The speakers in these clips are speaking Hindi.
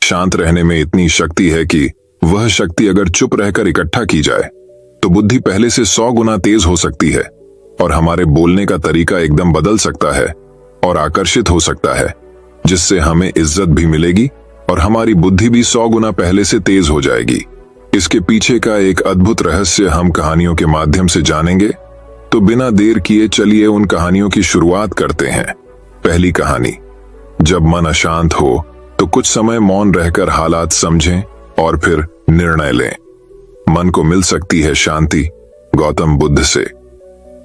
शांत रहने में इतनी शक्ति है कि वह शक्ति अगर चुप रहकर इकट्ठा की जाए तो बुद्धि पहले से 100 गुना तेज हो सकती है और हमारे बोलने का तरीका एकदम बदल सकता है और आकर्षित हो सकता है, जिससे हमें इज्जत भी मिलेगी और हमारी बुद्धि भी 100 गुना पहले से तेज हो जाएगी। इसके पीछे का एक अद्भुत रहस्य हम कहानियों के माध्यम से जानेंगे, तो बिना देर किए चलिए उन कहानियों की शुरुआत करते हैं। पहली कहानी, जब मन अशांत हो तो कुछ समय मौन रहकर हालात समझें और फिर निर्णय लें। मन को मिल सकती है शांति। गौतम बुद्ध से।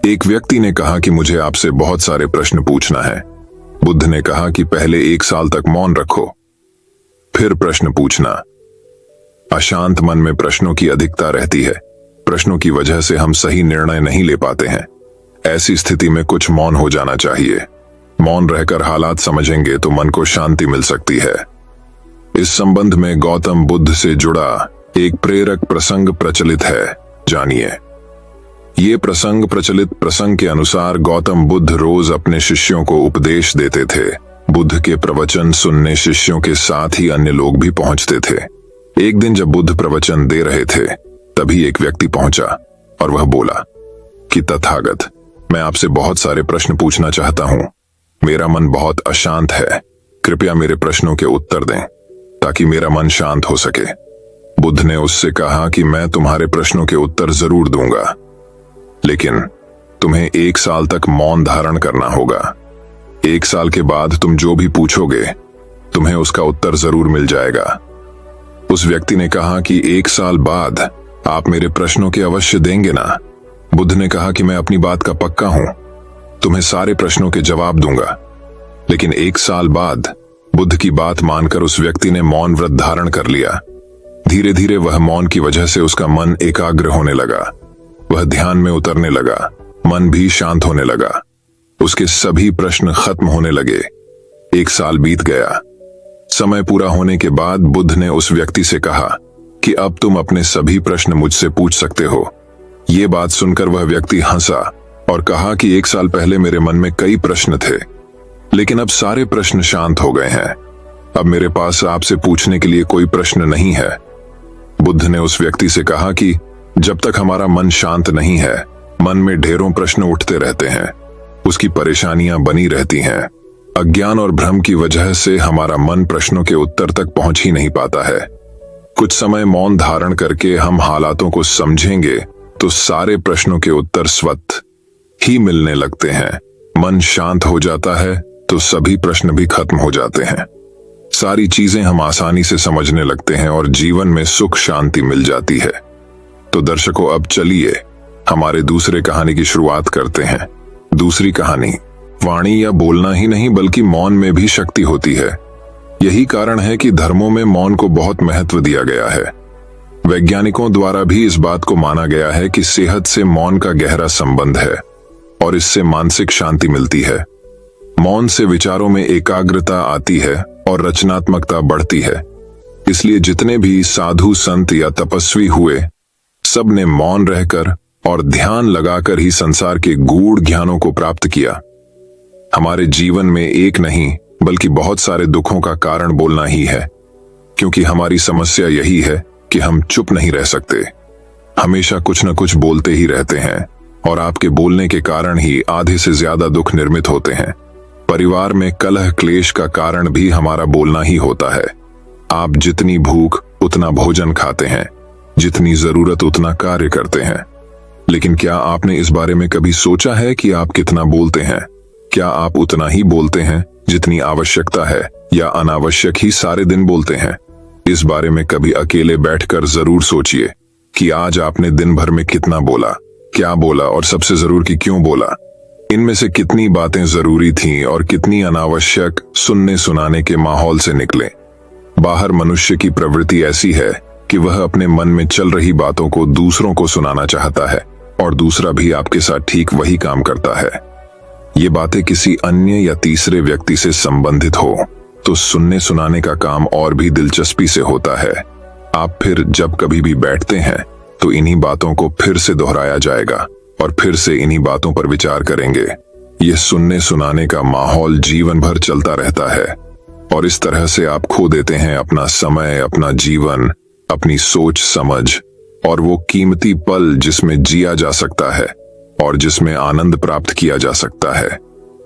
एक व्यक्ति ने कहा कि मुझे आपसे बहुत सारे प्रश्न पूछना है। बुद्ध ने कहा कि पहले 1 साल तक मौन रखो, फिर प्रश्न पूछना। अशांत मन में प्रश्नों की अधिकता रहती है। प्रश्नों की वजह से हम सही निर्णय नहीं ले पाते हैं। ऐसी स्थिति में कुछ मौन हो जाना चाहिए। मौन रहकर हालात समझेंगे तो मन को शांति मिल सकती है। इस संबंध में गौतम बुद्ध से जुड़ा एक प्रेरक प्रसंग प्रचलित है, जानिए। ये प्रचलित प्रसंग के अनुसार गौतम बुद्ध रोज अपने शिष्यों को उपदेश देते थे। बुद्ध के प्रवचन सुनने शिष्यों के साथ ही अन्य लोग भी पहुंचते थे। एक दिन जब बुद्ध प्रवचन दे रहे थे, तभी एक व्यक्ति पहुंचा और वह बोला कि तथागत, मैं आपसे बहुत सारे प्रश्न पूछना चाहता हूं। मेरा मन बहुत अशांत है। कृपया मेरे प्रश्नों के उत्तर दें ताकि मेरा मन शांत हो सके। बुद्ध ने उससे कहा कि मैं तुम्हारे प्रश्नों के उत्तर जरूर दूंगा, लेकिन तुम्हें 1 साल तक मौन धारण करना होगा। 1 साल के बाद तुम जो भी पूछोगे तुम्हें उसका उत्तर जरूर मिल जाएगा। उस व्यक्ति ने कहा कि 1 साल बाद आप मेरे प्रश्नों के अवश्य देंगे ना? बुद्ध ने कहा कि मैं अपनी बात का पक्का हूं, तुम्हें सारे प्रश्नों के जवाब दूंगा। लेकिन 1 साल बाद बुद्ध की बात मानकर उस व्यक्ति ने मौन व्रत धारण कर लिया। धीरे धीरे वह मौन की वजह से उसका मन एकाग्र होने लगा। वह ध्यान में उतरने लगा, मन भी शांत होने लगा। उसके सभी प्रश्न खत्म होने लगे। 1 साल बीत गया। समय पूरा होने के बाद बुद्ध ने उस व्यक्ति से कहा कि अब तुम अपने सभी प्रश्न मुझसे पूछ सकते हो। ये बात सुनकर वह व्यक्ति हंसा और कहा कि 1 साल पहले मेरे मन में कई प्रश्न थे, लेकिन अब सारे प्रश्न शांत हो गए हैं। अब मेरे पास आपसे पूछने के लिए कोई प्रश्न नहीं है। बुद्ध ने उस व्यक्ति से कहा कि जब तक हमारा मन शांत नहीं है, मन में ढेरों प्रश्न उठते रहते हैं, उसकी परेशानियां बनी रहती हैं। अज्ञान और भ्रम की वजह से हमारा मन प्रश्नों के उत्तर तक पहुंच ही नहीं पाता है। कुछ समय मौन धारण करके हम हालातों को समझेंगे तो सारे प्रश्नों के उत्तर स्वतः ही मिलने लगते हैं। मन शांत हो जाता है तो सभी प्रश्न भी खत्म हो जाते हैं। सारी चीजें हम आसानी से समझने लगते हैं और जीवन में सुख शांति मिल जाती है। तो दर्शकों, अब चलिए हमारे दूसरे कहानी की शुरुआत करते हैं। दूसरी कहानी, वाणी या बोलना ही नहीं बल्कि मौन में भी शक्ति होती है। यही कारण है कि धर्मों में मौन को बहुत महत्व दिया गया है। वैज्ञानिकों द्वारा भी इस बात को माना गया है कि सेहत से मौन का गहरा संबंध है और इससे मानसिक शांति मिलती है। मौन से विचारों में एकाग्रता आती है और रचनात्मकता बढ़ती है। इसलिए जितने भी साधु संत या तपस्वी हुए, सब ने मौन रहकर और ध्यान लगाकर ही संसार के गूढ़ ज्ञानों को प्राप्त किया। हमारे जीवन में एक नहीं बल्कि बहुत सारे दुखों का कारण बोलना ही है, क्योंकि हमारी समस्या यही है कि हम चुप नहीं रह सकते। हमेशा कुछ न कुछ बोलते ही रहते हैं और आपके बोलने के कारण ही आधे से ज्यादा दुख निर्मित होते हैं। परिवार में कलह क्लेश का कारण भी हमारा बोलना ही होता है। आप जितनी भूख उतना भोजन खाते हैं, जितनी जरूरत उतना कार्य करते हैं। लेकिन क्या आपने इस बारे में कभी सोचा है कि आप कितना बोलते हैं? क्या आप उतना ही बोलते हैं जितनी आवश्यकता है, या अनावश्यक ही सारे दिन बोलते हैं? इस बारे में कभी अकेले बैठकर जरूर सोचिए कि आज आपने दिन भर में कितना बोला, क्या बोला और सबसे जरूर कि क्यों बोला। इनमें से कितनी बातें जरूरी थीं और कितनी अनावश्यक सुनने सुनाने के माहौल से निकले। बाहर मनुष्य की प्रवृत्ति ऐसी है कि वह अपने मन में चल रही बातों को दूसरों को सुनाना चाहता है और दूसरा भी आपके साथ ठीक वही काम करता है। ये बातें किसी अन्य या तीसरे व्यक्ति से संबंधित हो तो सुनने सुनाने का काम और भी दिलचस्पी से होता है। आप फिर जब कभी भी बैठते हैं तो इन्हीं बातों को फिर से दोहराया जाएगा और फिर से इन्हीं बातों पर विचार करेंगे। यह सुनने सुनाने का माहौल जीवन भर चलता रहता है। और इस तरह से आप खो देते हैं अपना समय, अपना जीवन, अपनी सोच समझ और वो कीमती पल जिसमें जिया जा सकता है और जिसमें आनंद प्राप्त किया जा सकता है।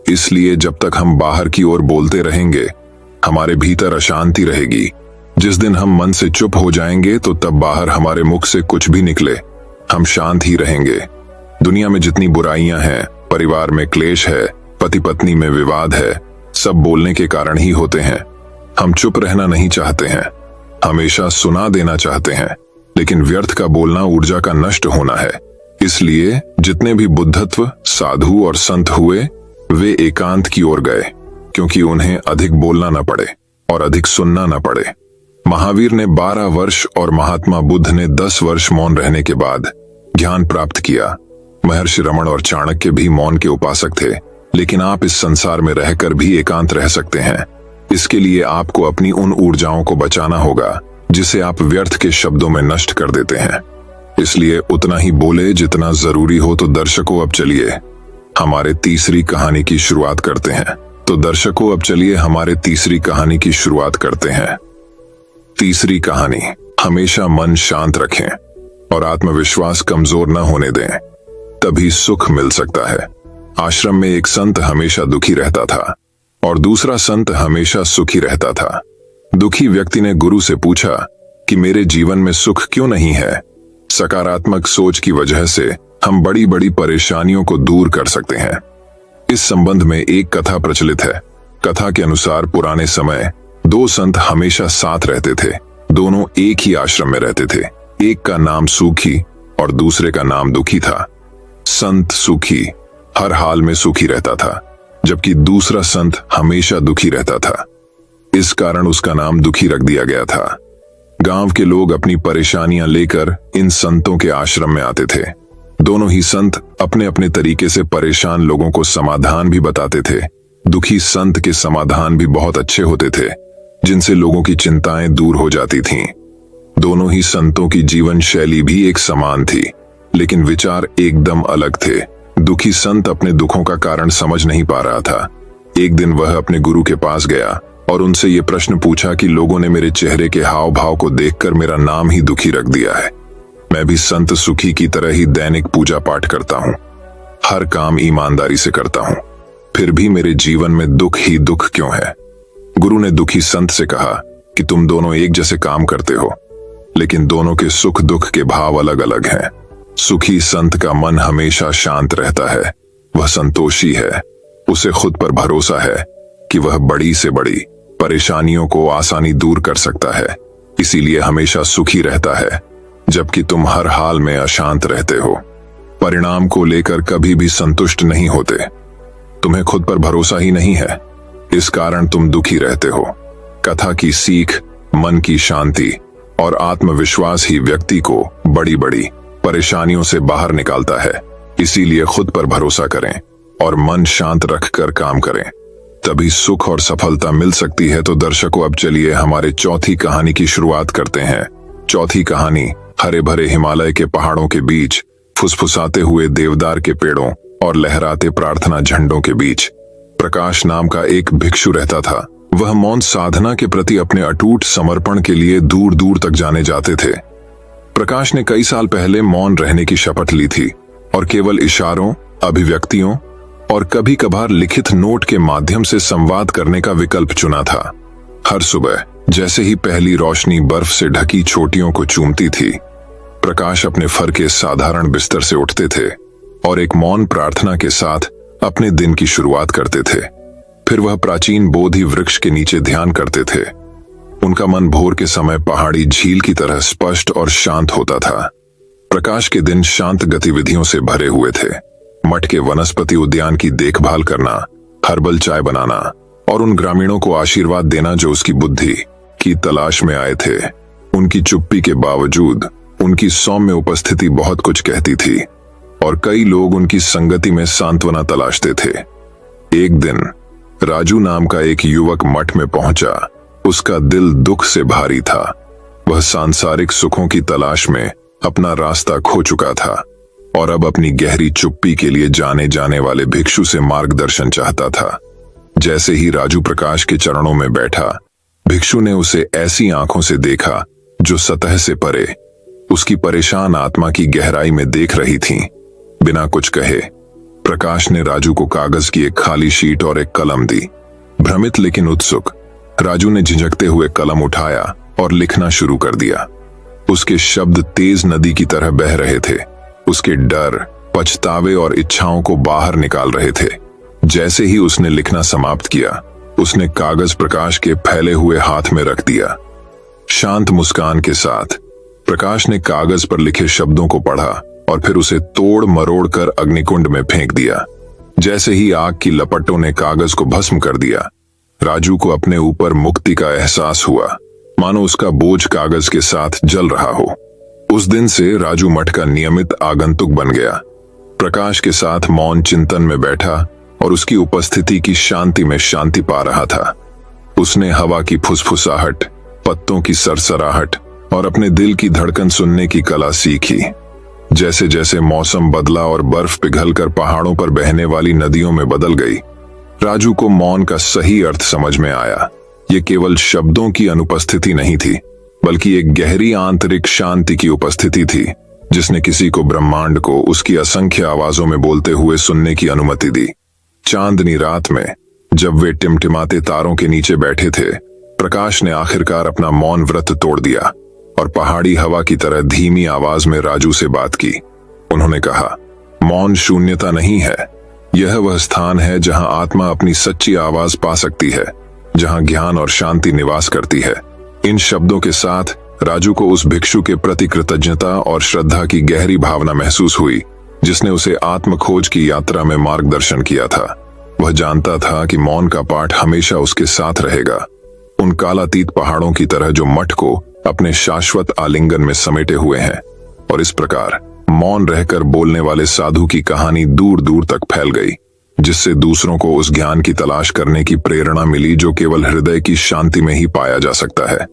इसलिए जब तक हम बाहर की ओर बोलते रहेंगे, हमारे भीतर अशांति रहेगी। जिस दिन हम मन से चुप हो जाएंगे तो तब बाहर हमारे मुख से कुछ भी निकले, हम शांत ही रहेंगे। दुनिया में जितनी बुराइयां हैं, परिवार में क्लेश है, पति पत्नी में विवाद है, सब बोलने के कारण ही होते हैं। हम चुप रहना नहीं चाहते हैं, हमेशा सुना देना चाहते हैं, लेकिन व्यर्थ का बोलना ऊर्जा का नष्ट होना है। इसलिए जितने भी बुद्धत्व, साधु और संत हुए, वे एकांत की ओर गए, क्योंकि उन्हें अधिक बोलना न पड़े और अधिक सुनना न पड़े। महावीर ने 12 वर्ष और महात्मा बुद्ध ने 10 वर्ष मौन रहने के बाद ज्ञान प्राप्त किया। महर्षि रमण और चाणक्य भी मौन के उपासक थे, लेकिन आप इस संसार में रहकर भी एकांत रह सकते हैं। इसके लिए आपको अपनी उन ऊर्जाओं को बचाना होगा जिसे आप व्यर्थ के शब्दों में नष्ट कर देते हैं। इसलिए उतना ही बोले जितना जरूरी हो। तो दर्शकों, अब चलिए हमारे तीसरी कहानी की शुरुआत करते हैं। तीसरी कहानी, हमेशा मन शांत रखें और आत्मविश्वास कमजोर न होने दें, तभी सुख मिल सकता है। आश्रम में एक संत हमेशा दुखी रहता था और दूसरा संत हमेशा सुखी रहता था। दुखी व्यक्ति ने गुरु से पूछा कि मेरे जीवन में सुख क्यों नहीं है। सकारात्मक सोच की वजह से हम बड़ी बड़ी परेशानियों को दूर कर सकते हैं। इस संबंध में एक कथा प्रचलित है। कथा के अनुसार पुराने समय 2 संत हमेशा साथ रहते थे। दोनों एक ही आश्रम में रहते थे। एक का नाम सुखी और दूसरे का नाम दुखी था। संत सुखी हर हाल में सुखी रहता था, जबकि दूसरा संत हमेशा दुखी रहता था। इस कारण उसका नाम दुखी रख दिया गया था। गांव के लोग अपनी परेशानियां लेकर इन संतों के आश्रम में आते थे। दोनों ही संत अपने अपने तरीके से परेशान लोगों को समाधान भी बताते थे। दुखी संत के समाधान भी बहुत अच्छे होते थे, जिनसे लोगों की चिंताएं दूर हो जाती थीं। दोनों ही संतों की जीवन शैली भी एक समान थी, लेकिन विचार एकदम अलग थे। दुखी संत अपने दुखों का कारण समझ नहीं पा रहा था। एक दिन वह अपने गुरु के पास गया और उनसे ये प्रश्न पूछा कि लोगों ने मेरे चेहरे के हाव भाव को देखकर मेरा नाम ही दुखी रख दिया है। मैं भी संत सुखी की तरह ही दैनिक पूजा पाठ करता हूँ, हर काम ईमानदारी से करता हूँ, फिर भी मेरे जीवन में दुख ही दुख क्यों है। गुरु ने दुखी संत से कहा कि तुम दोनों एक जैसे काम करते हो, लेकिन दोनों के सुख दुख के भाव अलग अलग हैं। सुखी संत का मन हमेशा शांत रहता है, वह संतोषी है, उसे खुद पर भरोसा है कि वह बड़ी से बड़ी परेशानियों को आसानी दूर कर सकता है, इसीलिए हमेशा सुखी रहता है। जबकि तुम हर हाल में अशांत रहते हो, परिणाम को लेकर कभी भी संतुष्ट नहीं होते, तुम्हें खुद पर भरोसा ही नहीं है, इस कारण तुम दुखी रहते हो। कथा की सीख मन की शांति और आत्मविश्वास ही व्यक्ति को बड़ी बड़ी परेशानियों से बाहर निकालता है। इसीलिए खुद पर भरोसा करें और मन शांत रखकर काम करें, तभी सुख और सफलता मिल सकती है। तो दर्शकों, अब चलिए हमारे चौथी कहानी की शुरुआत करते हैं। चौथी कहानी, हरे भरे हिमालय के पहाड़ों के बीच, फुसफुसाते हुए देवदार के पेड़ों और लहराते प्रार्थना झंडों के बीच प्रकाश नाम का एक भिक्षु रहता था। वह मौन साधना के प्रति अपने अटूट समर्पण के लिए दूर दूर तक जाने जाते थे। प्रकाश ने कई साल पहले मौन रहने की शपथ ली थी और केवल इशारों, अभिव्यक्तियों और कभी कभार लिखित नोट के माध्यम से संवाद करने का विकल्प चुना था। हर सुबह जैसे ही पहली रोशनी बर्फ से ढकी चोटियों को चूमती थी, प्रकाश अपने फर के साधारण बिस्तर से उठते थे और एक मौन प्रार्थना के साथ अपने दिन की शुरुआत करते थे। फिर वह प्राचीन बोधि वृक्ष के नीचे ध्यान करते थे। उनका मन भोर के समय पहाड़ी झील की तरह स्पष्ट और शांत होता था। प्रकाश के दिन शांत गतिविधियों से भरे हुए थे। मठ के वनस्पति उद्यान की देखभाल करना, हर्बल चाय बनाना और उन ग्रामीणों को आशीर्वाद देना जो उसकी बुद्धि की तलाश में आए थे। उनकी चुप्पी के बावजूद उनकी सौम्य उपस्थिति बहुत कुछ कहती थी और कई लोग उनकी संगति में सांत्वना तलाशते थे। एक दिन राजू नाम का एक युवक मठ में पहुंचा। उसका दिल दुख से भारी था। वह सांसारिक सुखों की तलाश में अपना रास्ता खो चुका था और अब अपनी गहरी चुप्पी के लिए जाने जाने वाले भिक्षु से मार्गदर्शन चाहता था। जैसे ही राजू प्रकाश के चरणों में बैठा, भिक्षु ने उसे ऐसी आंखों से देखा जो सतह से परे उसकी परेशान आत्मा की गहराई में देख रही थीं। बिना कुछ कहे प्रकाश ने राजू को कागज की एक खाली शीट और एक कलम दी। भ्रमित लेकिन उत्सुक, राजू ने झिझकते हुए कलम उठाया और लिखना शुरू कर दिया। उसके शब्द तेज नदी की तरह बह रहे थे। उसके डर, पछतावे और इच्छाओं को बाहर निकाल रहे थे। जैसे ही उसने लिखना समाप्त किया, उसने कागज प्रकाश के फैले हुए हाथ में रख दिया। शांत मुस्कान के साथ प्रकाश ने कागज पर लिखे शब्दों को पढ़ा और फिर उसे तोड़ मरोड़ कर अग्निकुंड में फेंक दिया। जैसे ही आग की लपटों ने कागज को भस्म कर दिया, राजू को अपने ऊपर मुक्ति का एहसास हुआ, मानो उसका बोझ कागज के साथ जल रहा हो। उस दिन से राजू मठ का नियमित आगंतुक बन गया। प्रकाश के साथ मौन चिंतन में बैठा और उसकी उपस्थिति की शांति में शांति पा रहा था। उसने हवा की फुसफुसाहट, पत्तों की सरसराहट और अपने दिल की धड़कन सुनने की कला सीखी। जैसे जैसे मौसम बदला और बर्फ पिघलकर पहाड़ों पर बहने वाली नदियों में बदल गई, राजू को मौन का सही अर्थ समझ में आया। ये केवल शब्दों की अनुपस्थिति नहीं थी, बल्कि एक गहरी आंतरिक शांति की उपस्थिति थी, जिसने किसी को ब्रह्मांड को उसकी असंख्य आवाजों में बोलते हुए सुनने की अनुमति दी। चांदनी रात में जब वे टिमटिमाते तारों के नीचे बैठे थे, प्रकाश ने आखिरकार अपना मौन व्रत तोड़ दिया और पहाड़ी हवा की तरह धीमी आवाज में राजू से बात की। उन्होंने कहा, मौन शून्यता नहीं है, यह वह स्थान है जहां आत्मा अपनी सच्ची आवाज पा सकती है, जहां ज्ञान और शांति निवास करती है। इन शब्दों के साथ राजू को उस भिक्षु के प्रति कृतज्ञता और श्रद्धा की गहरी भावना महसूस हुई, जिसने उसे आत्म खोज की यात्रा में मार्गदर्शन किया था। वह जानता था कि मौन का पाठ हमेशा उसके साथ रहेगा, उन कालातीत पहाड़ों की तरह जो मठ को अपने शाश्वत आलिंगन में समेटे हुए हैं। और इस प्रकार मौन रहकर बोलने वाले साधु की कहानी दूर दूर तक फैल गई, जिससे दूसरों को उस ज्ञान की तलाश करने की प्रेरणा मिली जो केवल हृदय की शांति में ही पाया जा सकता है।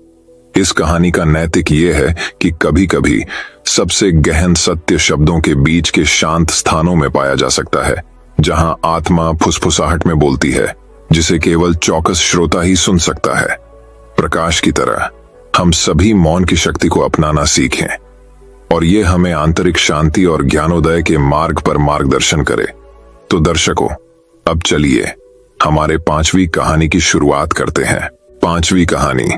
इस कहानी का नैतिक ये है कि कभी कभी सबसे गहन सत्य शब्दों के बीच के शांत स्थानों में पाया जा सकता है, जहां आत्मा फुसफुसाहट में बोलती है, जिसे केवल चौकस श्रोता ही सुन सकता है। प्रकाश की तरह हम सभी मौन की शक्ति को अपनाना सीखें और ये हमें आंतरिक शांति और ज्ञानोदय के मार्ग पर मार्गदर्शन करे। तो दर्शकों, अब चलिए हमारे 5वीं कहानी की शुरुआत करते हैं। 5वीं कहानी।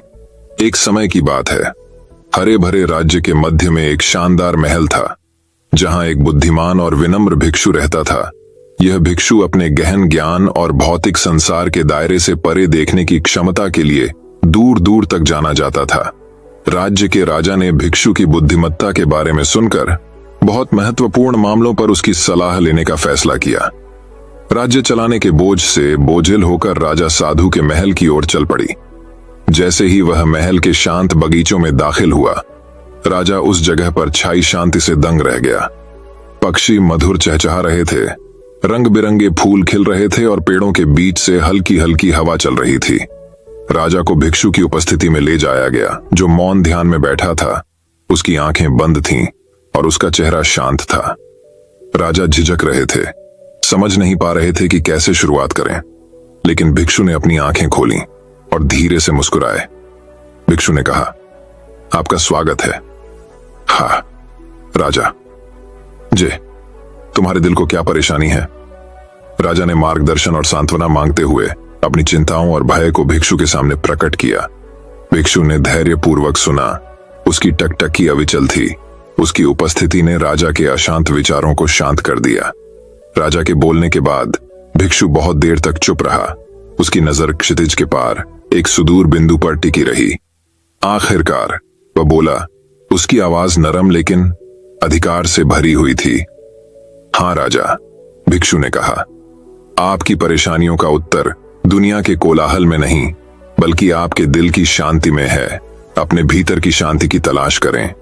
एक समय की बात है। हरे भरे राज्य के मध्य में एक शानदार महल था, जहां एक बुद्धिमान और विनम्र भिक्षु रहता था। यह भिक्षु अपने गहन ज्ञान और भौतिक संसार के दायरे से परे देखने की क्षमता के लिए दूर दूर तक जाना जाता था। राज्य के राजा ने भिक्षु की बुद्धिमत्ता के बारे में सुनकर बहुत महत्वपूर्ण मामलों पर उसकी सलाह लेने का फैसला किया। राज्य चलाने के बोझ से बोझिल होकर राजा साधु के महल की ओर चल पड़ी। जैसे ही वह महल के शांत बगीचों में दाखिल हुआ, राजा उस जगह पर छाई शांति से दंग रह गया। पक्षी मधुर चहचहा रहे थे, रंग बिरंगे फूल खिल रहे थे और पेड़ों के बीच से हल्की हल्की हवा चल रही थी। राजा को भिक्षु की उपस्थिति में ले जाया गया, जो मौन ध्यान में बैठा था। उसकी आंखें बंद थीं और उसका चेहरा शांत था। राजा झिझक रहे थे, समझ नहीं पा रहे थे कि कैसे शुरुआत करें, लेकिन भिक्षु ने अपनी आंखें खोली और धीरे से मुस्कुराए। भिक्षु ने कहा, आपका स्वागत है। हाँ राजा जी, तुम्हारे दिल को क्या परेशानी है? राजा ने मार्गदर्शन और सांत्वना मांगते हुए अपनी चिंताओं और भय को भिक्षु के सामने प्रकट किया। भिक्षु ने धैर्यपूर्वक सुना। उसकी टकटकी अविचल थी। उसकी उपस्थिति ने राजा के अशांत विचारों को शांत कर दिया। राजा के बोलने के बाद भिक्षु बहुत देर तक चुप रहा। उसकी नजर क्षितिज के पार एक सुदूर बिंदु पर टिकी रही। आखिरकार वह बोला। उसकी आवाज नरम लेकिन अधिकार से भरी हुई थी। हाँ राजा, भिक्षु ने कहा, आपकी परेशानियों का उत्तर दुनिया के कोलाहल में नहीं, बल्कि आपके दिल की शांति में है। अपने भीतर की शांति की तलाश करें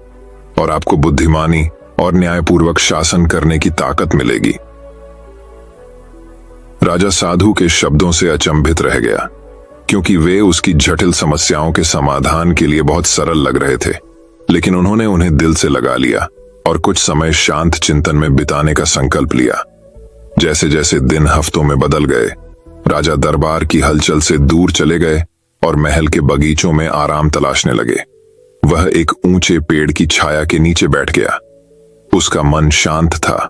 और आपको बुद्धिमानी और न्यायपूर्वक शासन करने की ताकत मिलेगी। राजा साधु के शब्दों से अचंभित रह गया, क्योंकि वे उसकी जटिल समस्याओं के समाधान के लिए बहुत सरल लग रहे थे, लेकिन उन्होंने उन्हें दिल से लगा लिया और कुछ समय शांत चिंतन में बिताने का संकल्प लिया। जैसे जैसे दिन हफ्तों में बदल गए, राजा दरबार की हलचल से दूर चले गए और महल के बगीचों में आराम तलाशने लगे। वह एक ऊंचे पेड़ की छाया के नीचे बैठ गया। उसका मन शांत था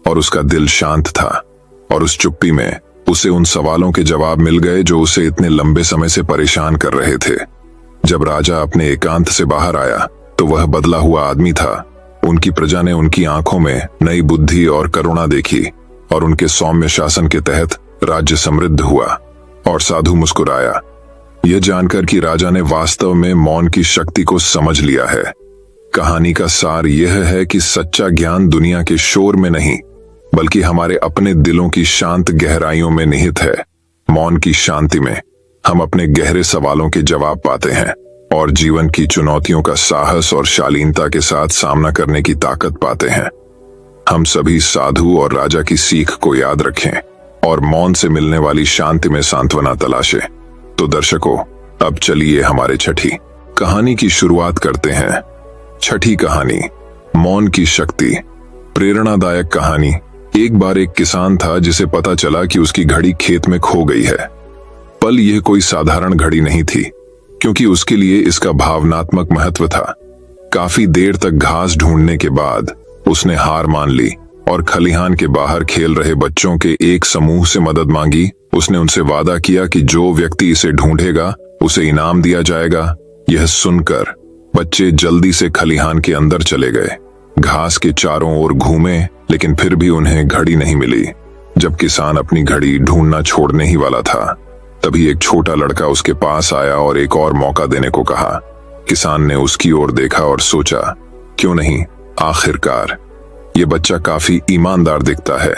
और उसका दिल शांत था, और उस चुप्पी में उसे उन सवालों के जवाब मिल गए जो उसे इतने लंबे समय से परेशान कर रहे थे। जब राजा अपने एकांत से बाहर आया तो वह बदला हुआ आदमी था। उनकी प्रजा ने उनकी आंखों में नई बुद्धि और करुणा देखी, और उनके सौम्य शासन के तहत राज्य समृद्ध हुआ। और साधु मुस्कुराया, यह जानकर कि राजा ने वास्तव में मौन की शक्ति को समझ लिया है। कहानी का सार यह है कि सच्चा ज्ञान दुनिया के शोर में नहीं, बल्कि हमारे अपने दिलों की शांत गहराइयों में निहित है। मौन की शांति में हम अपने गहरे सवालों के जवाब पाते हैं और जीवन की चुनौतियों का साहस और शालीनता के साथ सामना करने की ताकत पाते हैं। हम सभी साधु और राजा की सीख को याद रखें और मौन से मिलने वाली शांति में सांत्वना तलाशें। तो दर्शकों, अब चलिए हमारे छठी कहानी की शुरुआत करते हैं। छठी कहानी, मौन की शक्ति। प्रेरणादायक कहानी। एक बार एक किसान था जिसे पता चला कि उसकी घड़ी खेत में खो गई है। पल यह कोई साधारण घड़ी नहीं थी, क्योंकि उसके लिए इसका भावनात्मक महत्व था। काफी देर तक घास ढूंढने के बाद उसने हार मान ली और खलिहान के बाहर खेल रहे बच्चों के एक समूह से मदद मांगी। उसने उनसे वादा किया कि जो व्यक्ति इसे ढूंढेगा उसे इनाम दिया जाएगा। यह सुनकर बच्चे जल्दी से खलिहान के अंदर चले गए। घास के चारों ओर घूमे, लेकिन फिर भी उन्हें घड़ी नहीं मिली। जब किसान अपनी घड़ी ढूंढना छोड़ने ही वाला था, तभी एक छोटा लड़का उसके पास आया और एक और मौका देने को कहा। किसान ने उसकी ओर देखा और सोचा, क्यों नहीं, आखिरकार ये बच्चा काफी ईमानदार दिखता है।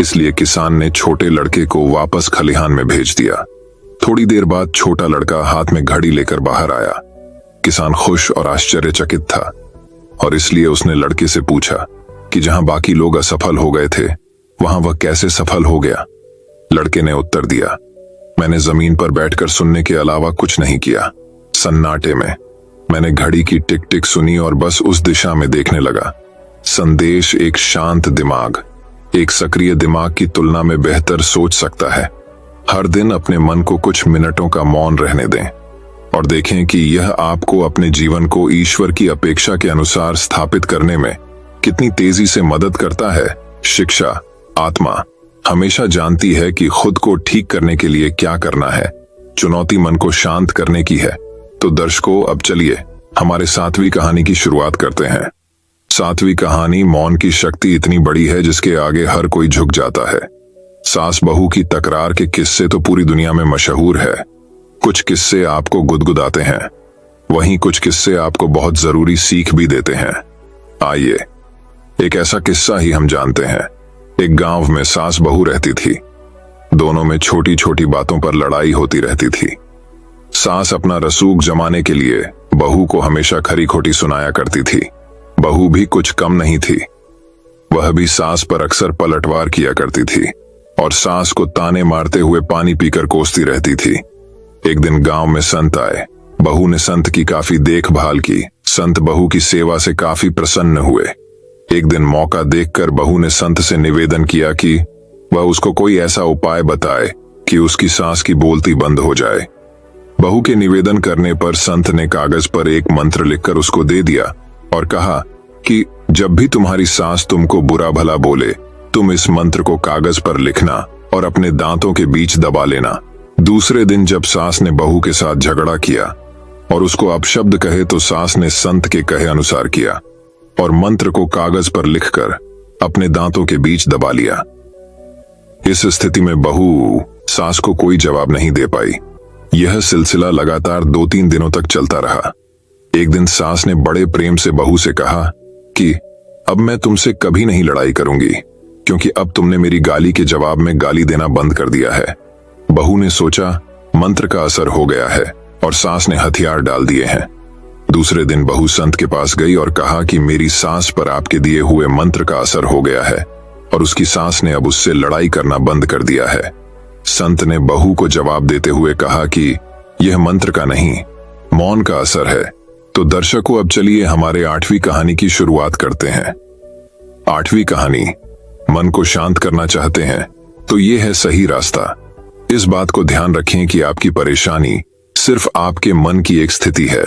इसलिए किसान ने छोटे लड़के को वापस खलिहान में भेज दिया। थोड़ी देर बाद छोटा लड़का हाथ में घड़ी लेकर बाहर आया। किसान खुश और आश्चर्यचकित था, और इसलिए उसने लड़के से पूछा कि जहां बाकी लोग असफल हो गए थे, वहां वह कैसे सफल हो गया। लड़के ने उत्तर दिया, मैंने जमीन पर बैठकर सुनने के अलावा कुछ नहीं किया। सन्नाटे में मैंने घड़ी की टिक टिक सुनी और बस उस दिशा में देखने लगा। संदेश, एक शांत दिमाग एक सक्रिय दिमाग की तुलना में बेहतर सोच सकता है। हर दिन अपने मन को कुछ मिनटों का मौन रहने दें और देखें कि यह आपको अपने जीवन को ईश्वर की अपेक्षा के अनुसार स्थापित करने में कितनी तेजी से मदद करता है। शिक्षा, आत्मा हमेशा जानती है कि खुद को ठीक करने के लिए क्या करना है। चुनौती मन को शांत करने की है। तो दर्शकों, अब चलिए हमारे 7वीं कहानी की शुरुआत करते हैं। 7वीं कहानी, मौन की शक्ति इतनी बड़ी है जिसके आगे हर कोई झुक जाता है। सास बहू की तकरार के किस्से तो पूरी दुनिया में मशहूर है। कुछ किस्से आपको गुदगुदाते हैं, वहीं कुछ किस्से आपको बहुत जरूरी सीख भी देते हैं। आइए एक ऐसा किस्सा ही हम जानते हैं। एक गांव में सास बहू रहती थी। दोनों में छोटी छोटी बातों पर लड़ाई होती रहती थी। सास अपना रसूख जमाने के लिए बहू को हमेशा खरी खोटी सुनाया करती थी। बहू भी कुछ कम नहीं थी। वह भी सास पर अक्सर पलटवार किया करती थी और सास को ताने मारते हुए पानी पीकर कोसती रहती थी। एक दिन गांव में संत आए। बहू ने संत की काफी देखभाल की। संत बहू की सेवा से काफी प्रसन्न हुए। एक दिन मौका देखकर बहू ने संत से निवेदन किया कि वह उसको कोई ऐसा उपाय बताए कि उसकी सास की बोलती बंद हो जाए। बहू के निवेदन करने पर संत ने कागज पर एक मंत्र लिखकर उसको दे दिया और कहा कि जब भी तुम्हारी सास तुमको बुरा भला बोले, तुम इस मंत्र को कागज पर लिखना और अपने दांतों के बीच दबा लेना। दूसरे दिन जब सास ने बहू के साथ झगड़ा किया और उसको अपशब्द कहे, तो सास ने संत के कहे अनुसार किया और मंत्र को कागज पर लिखकर अपने दांतों के बीच दबा लिया। इस स्थिति में बहू सास को कोई जवाब नहीं दे पाई। यह सिलसिला लगातार 2-3 दिनों तक चलता रहा। एक दिन सास ने बड़े प्रेम से बहू से कहा कि अब मैं तुमसे कभी नहीं लड़ाई करूंगी, क्योंकि अब तुमने मेरी गाली के जवाब में गाली देना बंद कर दिया है। बहू ने सोचा मंत्र का असर हो गया है और सास ने हथियार डाल दिए हैं। दूसरे दिन बहू संत के पास गई और कहा कि मेरी सास पर आपके दिए हुए मंत्र का असर हो गया है और उसकी सास ने अब उससे लड़ाई करना बंद कर दिया है। संत ने बहू को जवाब देते हुए कहा कि यह मंत्र का नहीं, मौन का असर है। तो दर्शकों, अब चलिए हमारे 8वीं कहानी की शुरुआत करते हैं। 8वीं कहानी, मन को शांत करना चाहते हैं तो ये है सही रास्ता। इस बात को ध्यान रखें कि आपकी परेशानी सिर्फ आपके मन की एक स्थिति है।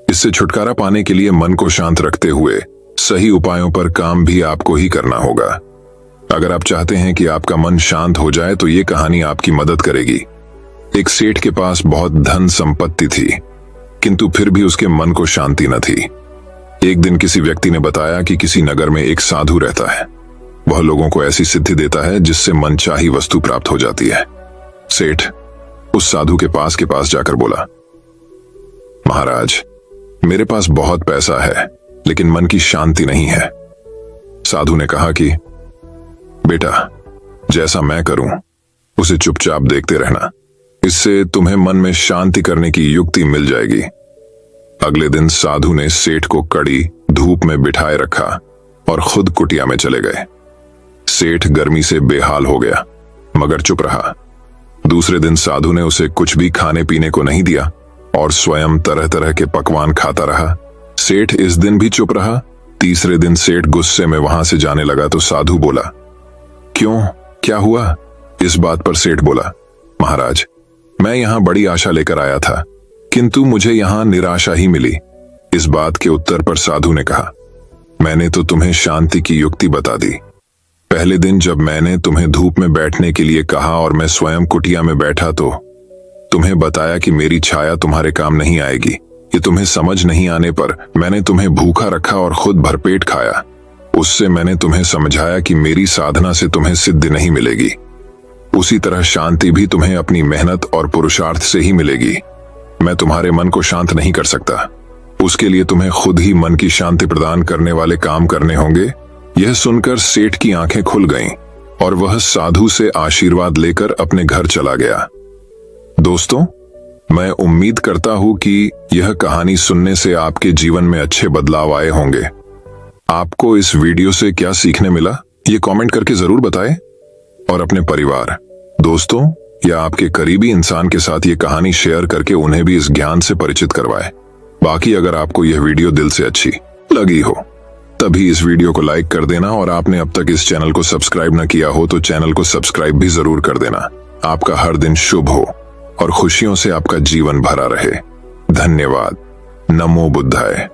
इससे छुटकारा पाने के लिए मन को शांत रखते हुए सही उपायों पर काम भी आपको ही करना होगा। अगर आप चाहते हैं कि आपका मन शांत हो जाए तो ये कहानी आपकी मदद करेगी। एक सेठ के पास बहुत धन संपत्ति थी, किंतु फिर भी उसके मन को शांति न थी। एक दिन किसी व्यक्ति ने बताया कि किसी नगर में एक साधु रहता है। वह लोगों को ऐसी सिद्धि देता है जिससे मनचाही वस्तु प्राप्त हो जाती है। सेठ उस साधु के पास जाकर बोला, महाराज, मेरे पास बहुत पैसा है लेकिन मन की शांति नहीं है। साधु ने कहा कि बेटा, जैसा मैं करूं उसे चुपचाप देखते रहना, इससे तुम्हें मन में शांति करने की युक्ति मिल जाएगी। अगले दिन साधु ने सेठ को कड़ी धूप में बिठाए रखा और खुद कुटिया में चले गए। सेठ गर्मी से बेहाल हो गया मगर चुप रहा। दूसरे दिन साधु ने उसे कुछ भी खाने पीने को नहीं दिया और स्वयं तरह तरह के पकवान खाता रहा। सेठ इस दिन भी चुप रहा। तीसरे दिन सेठ गुस्से में वहां से जाने लगा तो साधु बोला, क्यों, क्या हुआ? इस बात पर सेठ बोला, महाराज, मैं यहां बड़ी आशा लेकर आया था किंतु मुझे यहां निराशा ही मिली। इस बात के उत्तर पर साधु ने कहा, मैंने तो तुम्हें शांति की युक्ति बता दी। पहले दिन जब मैंने तुम्हें धूप में बैठने के लिए कहा और मैं स्वयं कुटिया में बैठा तो तुम्हें बताया कि मेरी छाया तुम्हारे काम नहीं आएगी। ये तुम्हें समझ नहीं आने पर मैंने तुम्हें भूखा रखा और खुद भरपेट खाया। उससे मैंने तुम्हें समझाया कि मेरी साधना से तुम्हें सिद्धि नहीं मिलेगी। उसी तरह शांति भी तुम्हें अपनी मेहनत और पुरुषार्थ से ही मिलेगी। मैं तुम्हारे मन को शांत नहीं कर सकता, उसके लिए तुम्हें खुद ही मन की शांति प्रदान करने वाले काम करने होंगे। यह सुनकर सेठ की आंखें खुल गईं और वह साधु से आशीर्वाद लेकर अपने घर चला गया। दोस्तों, मैं उम्मीद करता हूं कि यह कहानी सुनने से आपके जीवन में अच्छे बदलाव आए होंगे। आपको इस वीडियो से क्या सीखने मिला, ये कमेंट करके जरूर बताएं और अपने परिवार, दोस्तों या आपके करीबी इंसान के साथ ये कहानी शेयर करके उन्हें भी इस ज्ञान से परिचित करवाएं। बाकी अगर आपको यह वीडियो दिल से अच्छी लगी हो तभी इस वीडियो को लाइक कर देना और आपने अब तक इस चैनल को सब्सक्राइब न किया हो तो चैनल को सब्सक्राइब भी जरूर कर देना। आपका हर दिन शुभ हो और खुशियों से आपका जीवन भरा रहे। धन्यवाद। नमो बुद्धाय।